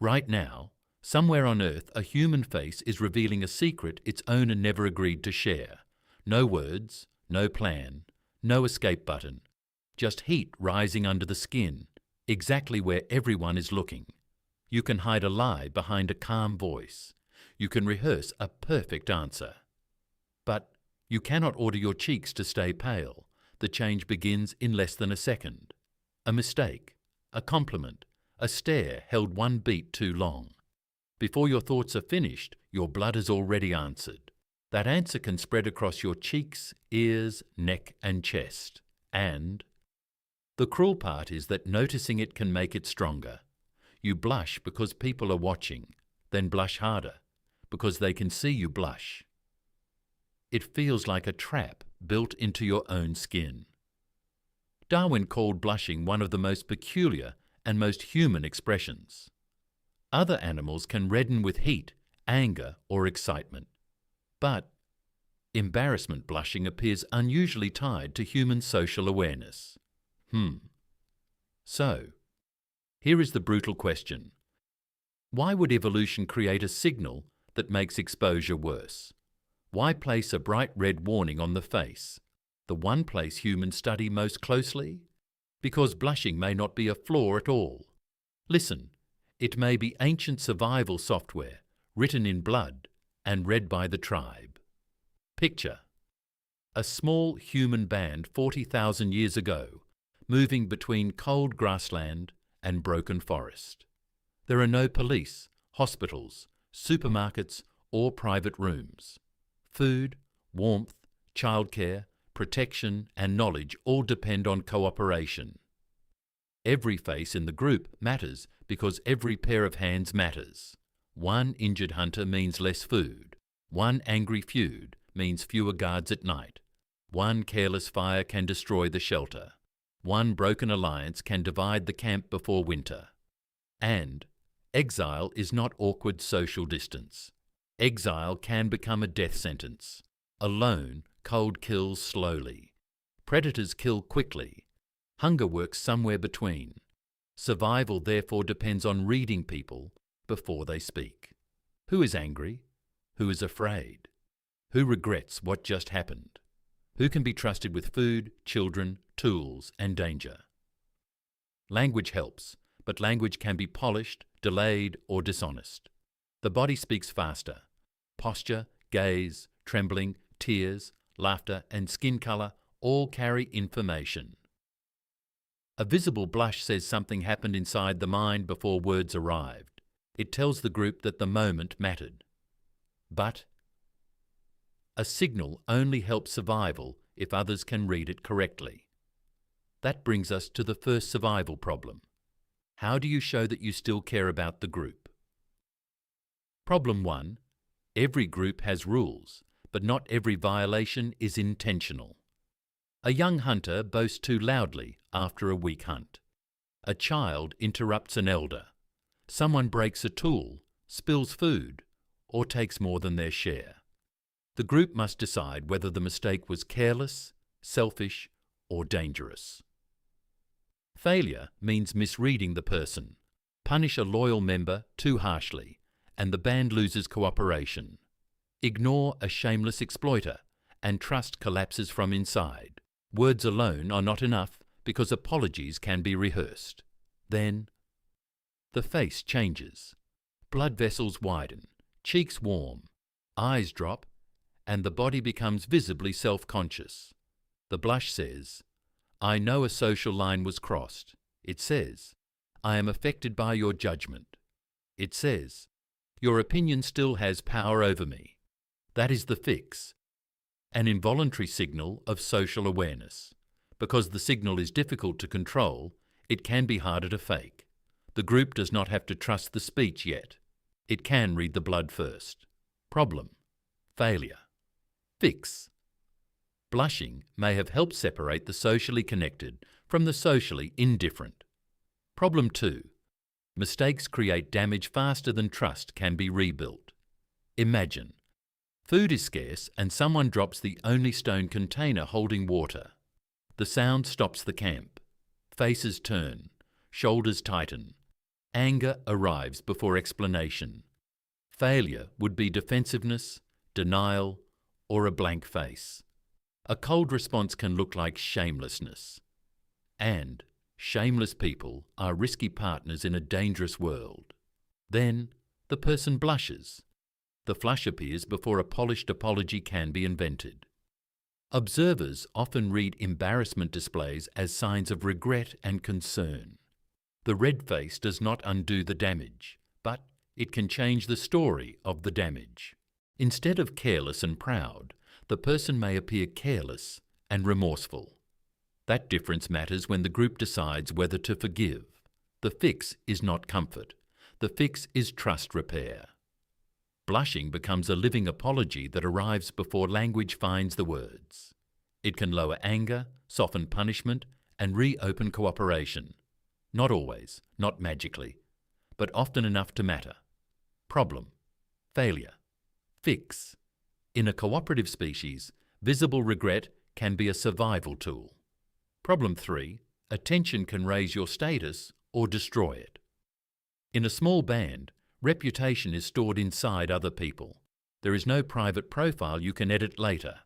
Right now, somewhere on Earth, a human face is revealing a secret its owner never agreed to share. No words, no plan, no escape button. Just heat rising under the skin, exactly where everyone is looking. You can hide a lie behind a calm voice. You can rehearse a perfect answer. But you cannot order your cheeks to stay pale. The change begins in less than a second. A mistake, a compliment, a stare held one beat too long. Before your thoughts are finished, your blood has already answered. That answer can spread across your cheeks, ears, neck and chest. And the cruel part is that noticing it can make it stronger. You blush because people are watching, then blush harder, because they can see you blush. It feels like a trap built into your own skin. Darwin called blushing one of the most peculiar and most human expressions. Other animals can redden with heat, anger, or excitement. But embarrassment blushing appears unusually tied to human social awareness. So, here is the brutal question. Why would evolution create a signal that makes exposure worse? Why place a bright red warning on the face, the one place humans study most closely? Because blushing may not be a flaw at all. Listen, it may be ancient survival software, written in blood and read by the tribe. Picture a small human band 40,000 years ago, moving between cold grassland and broken forest. There are no police, hospitals, supermarkets, or private rooms. Food, warmth, childcare, protection, and knowledge all depend on cooperation. Every face in the group matters because every pair of hands matters. One injured hunter means less food. One angry feud means fewer guards at night. One careless fire can destroy the shelter. One broken alliance can divide the camp before winter. And exile is not awkward social distance. Exile can become a death sentence. Alone, cold kills slowly. Predators kill quickly. Hunger works somewhere between. Survival therefore depends on reading people before they speak. Who is angry? Who is afraid? Who regrets what just happened? Who can be trusted with food, children, tools, and danger? Language helps, but language can be polished, delayed, or dishonest. The body speaks faster. Posture, gaze, trembling, tears, laughter, and skin color all carry information. A visible blush says something happened inside the mind before words arrived. It tells the group that the moment mattered. But a signal only helps survival if others can read it correctly. That brings us to the first survival problem. How do you show that you still care about the group? Problem 1. Every group has rules, but not every violation is intentional. A young hunter boasts too loudly after a weak hunt. A child interrupts an elder. Someone breaks a tool, spills food, or takes more than their share. The group must decide whether the mistake was careless, selfish, or dangerous. Failure means misreading the person. Punish a loyal member too harshly, and the band loses cooperation. Ignore a shameless exploiter, and trust collapses from inside. Words alone are not enough because apologies can be rehearsed. Then, the face changes. Blood vessels widen, cheeks warm, eyes drop, and the body becomes visibly self-conscious. The blush says, "I know a social line was crossed." It says, "I am affected by your judgment." It says, "Your opinion still has power over me." That is the fix, an involuntary signal of social awareness. Because the signal is difficult to control, it can be harder to fake. The group does not have to trust the speech yet. It can read the blood first. Problem: failure. Fix: blushing may have helped separate the socially connected from the socially indifferent. Problem 2. Mistakes create damage faster than trust can be rebuilt. Imagine, food is scarce and someone drops the only stone container holding water. The sound stops the camp. Faces turn, shoulders tighten. Anger arrives before explanation. Failure would be defensiveness, denial, or a blank face. A cold response can look like shamelessness. And shameless people are risky partners in a dangerous world. Then the person blushes. The flush appears before a polished apology can be invented. Observers often read embarrassment displays as signs of regret and concern. The red face does not undo the damage, but it can change the story of the damage. Instead of careless and proud, the person may appear careless and remorseful. That difference matters when the group decides whether to forgive. The fix is not comfort. The fix is trust repair. Blushing becomes a living apology that arrives before language finds the words. It can lower anger, soften punishment, and reopen cooperation. Not always, not magically, but often enough to matter. Problem, failure, fix. In a cooperative species, visible regret can be a survival tool. Problem 3, attention can raise your status or destroy it. In a small band, reputation is stored inside other people. There is no private profile you can edit later.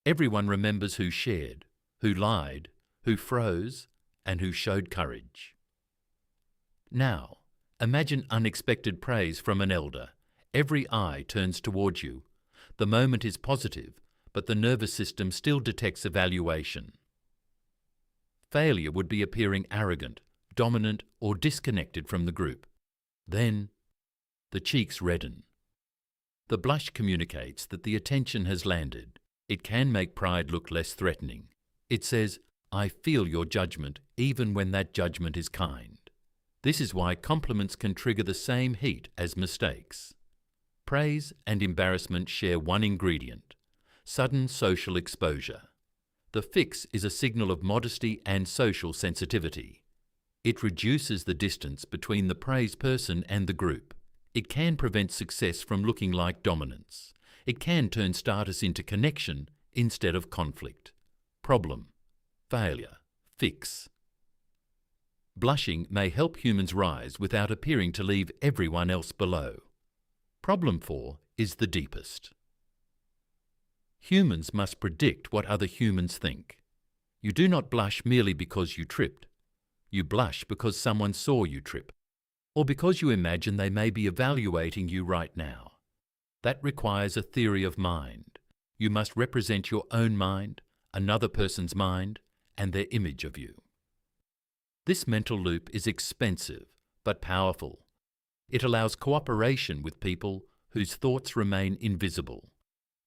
Everyone remembers who shared, who lied, who froze, and who showed courage. Now, imagine unexpected praise from an elder. Every eye turns towards you. The moment is positive, but the nervous system still detects evaluation. Failure would be appearing arrogant, dominant, or disconnected from the group. Then, the cheeks redden. The blush communicates that the attention has landed. It can make pride look less threatening. It says, "I feel your judgment, even when that judgment is kind." This is why compliments can trigger the same heat as mistakes. Praise and embarrassment share one ingredient: sudden social exposure. The fix is a signal of modesty and social sensitivity. It reduces the distance between the praised person and the group. It can prevent success from looking like dominance. It can turn status into connection instead of conflict. Problem, failure, fix. Blushing may help humans rise without appearing to leave everyone else below. Problem 4 is the deepest. Humans must predict what other humans think. You do not blush merely because you tripped. You blush because someone saw you trip, or because you imagine they may be evaluating you right now. That requires a theory of mind. You must represent your own mind, another person's mind, and their image of you. This mental loop is expensive but powerful. It allows cooperation with people whose thoughts remain invisible.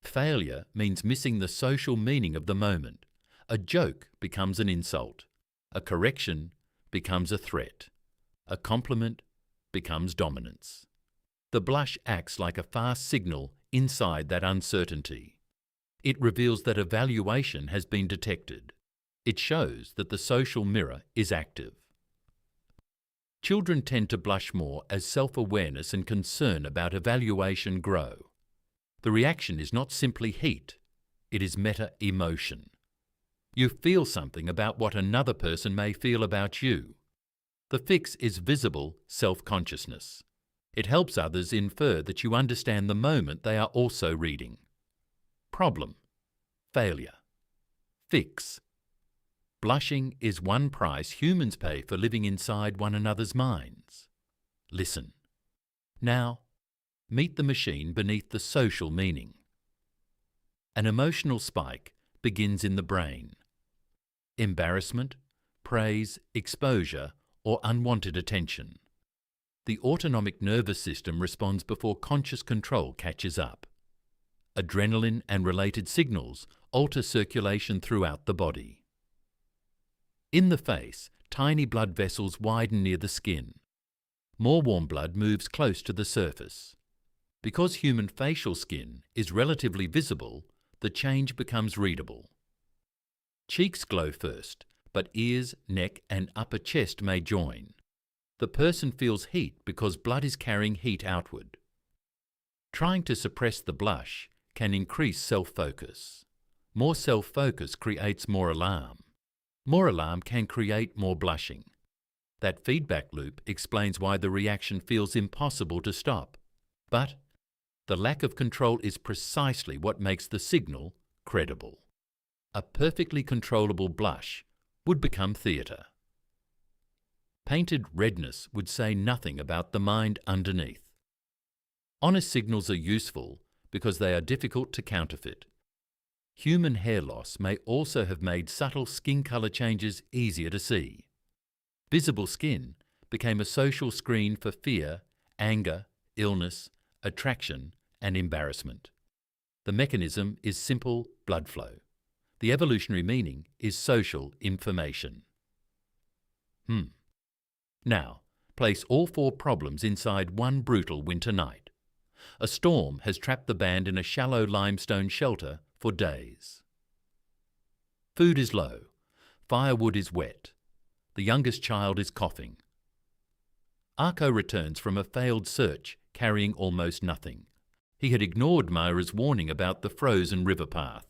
Failure means missing the social meaning of the moment. A joke becomes an insult. A correction becomes a threat. A compliment becomes dominance. The blush acts like a fast signal inside that uncertainty. It reveals that evaluation has been detected. It shows that the social mirror is active. Children tend to blush more as self-awareness and concern about evaluation grow. The reaction is not simply heat, it is meta-emotion. You feel something about what another person may feel about you. The fix is visible self-consciousness. It helps others infer that you understand the moment they are also reading. Problem, failure, fix. Blushing is one price humans pay for living inside one another's minds. Listen. Now, meet the machine beneath the social meaning. An emotional spike begins in the brain. Embarrassment, praise, exposure, or unwanted attention. The autonomic nervous system responds before conscious control catches up. Adrenaline and related signals alter circulation throughout the body. In the face, tiny blood vessels widen near the skin. More warm blood moves close to the surface. Because human facial skin is relatively visible, the change becomes readable. Cheeks glow first, but ears, neck, and upper chest may join. The person feels heat because blood is carrying heat outward. Trying to suppress the blush can increase self-focus. More self-focus creates more alarm. More alarm can create more blushing. That feedback loop explains why the reaction feels impossible to stop. But the lack of control is precisely what makes the signal credible. A perfectly controllable blush would become theatre. Painted redness would say nothing about the mind underneath. Honest signals are useful because they are difficult to counterfeit. Human hair loss may also have made subtle skin colour changes easier to see. Visible skin became a social screen for fear, anger, illness, attraction, and embarrassment. The mechanism is simple blood flow. The evolutionary meaning is social information. Now, place all 4 problems inside one brutal winter night. A storm has trapped the band in a shallow limestone shelter for days. Food is low. Firewood is wet. The youngest child is coughing. Arco returns from a failed search, carrying almost nothing. He had ignored Myra's warning about the frozen river path.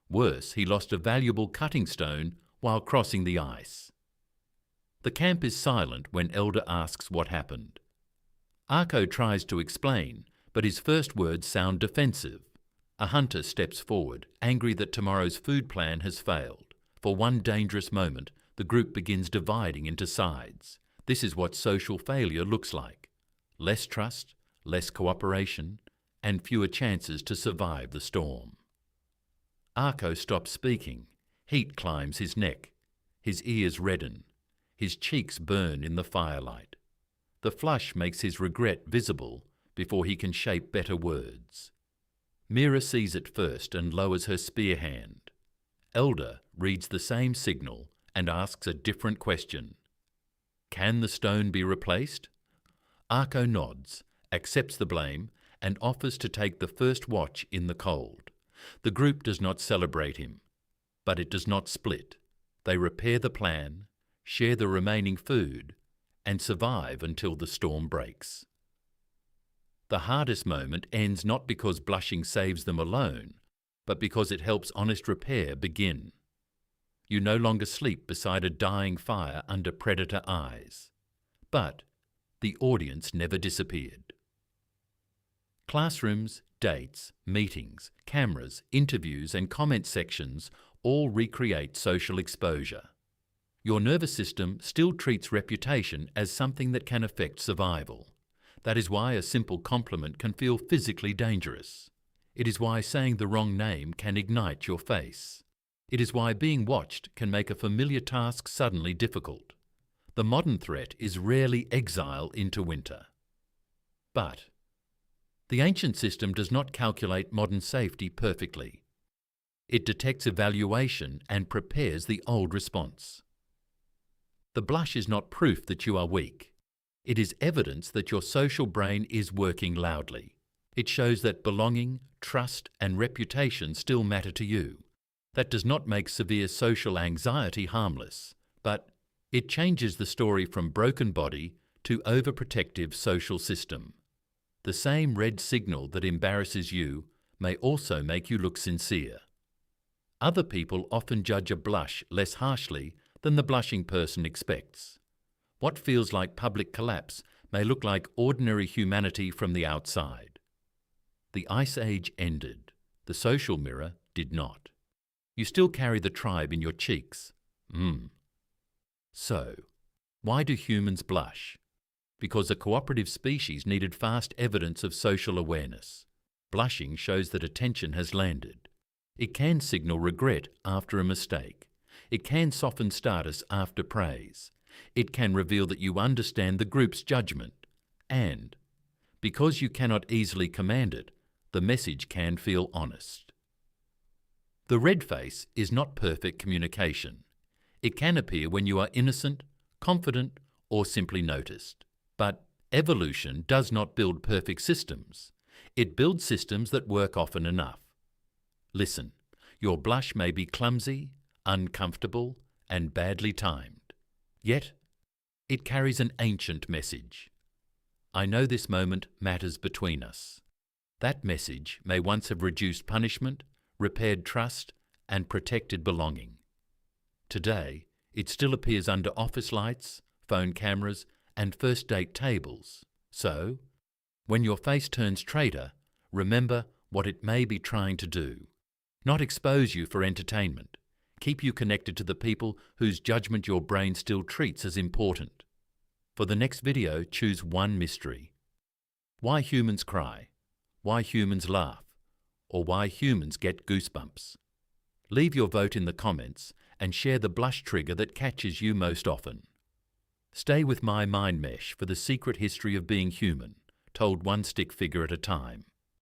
Worse, he lost a valuable cutting stone while crossing the ice. The camp is silent when Elder asks what happened. Arco tries to explain, but his first words sound defensive. A hunter steps forward, angry that tomorrow's food plan has failed. For one dangerous moment, the group begins dividing into sides. This is what social failure looks like. Less trust, less cooperation, and fewer chances to survive the storm. Arco stops speaking. Heat climbs his neck. His ears redden. His cheeks burn in the firelight. The flush makes his regret visible before he can shape better words. Mira sees it first and lowers her spear hand. Elder reads the same signal and asks a different question. Can the stone be replaced? Arco nods, accepts the blame, and offers to take the first watch in the cold. The group does not celebrate him, but it does not split. They repair the plan, share the remaining food, and survive until the storm breaks. The hardest moment ends not because blushing saves them alone, but because it helps honest repair begin. You no longer sleep beside a dying fire under predator eyes. But the audience never disappeared. Classrooms, dates, meetings, cameras, interviews, and comment sections all recreate social exposure. Your nervous system still treats reputation as something that can affect survival. That is why a simple compliment can feel physically dangerous. It is why saying the wrong name can ignite your face. It is why being watched can make a familiar task suddenly difficult. The modern threat is rarely exile into winter. But the ancient system does not calculate modern safety perfectly. It detects evaluation and prepares the old response. The blush is not proof that you are weak. It is evidence that your social brain is working loudly. It shows that belonging, trust, and reputation still matter to you. That does not make severe social anxiety harmless, but it changes the story from broken body to overprotective social system. The same red signal that embarrasses you may also make you look sincere. Other people often judge a blush less harshly than the blushing person expects. What feels like public collapse may look like ordinary humanity from the outside. The Ice Age ended. The social mirror did not. You still carry the tribe in your cheeks. So, why do humans blush? Because a cooperative species needed fast evidence of social awareness. Blushing shows that attention has landed. It can signal regret after a mistake. It can soften status after praise. It can reveal that you understand the group's judgment. And, because you cannot easily command it, the message can feel honest. The red face is not perfect communication. It can appear when you are innocent, confident, or simply noticed. But evolution does not build perfect systems. It builds systems that work often enough. Listen, your blush may be clumsy, uncomfortable, and badly timed. Yet, it carries an ancient message. I know this moment matters between us. That message may once have reduced punishment, repaired trust, and protected belonging. Today, it still appears under office lights, phone cameras, and first date tables. So, when your face turns traitor, remember what it may be trying to do. Not expose you for entertainment. Keep you connected to the people whose judgment your brain still treats as important. For the next video, choose one mystery. Why humans cry, why humans laugh, or why humans get goosebumps. Leave your vote in the comments and share the blush trigger that catches you most often. Stay with my mind mesh for the secret history of being human, told one stick figure at a time.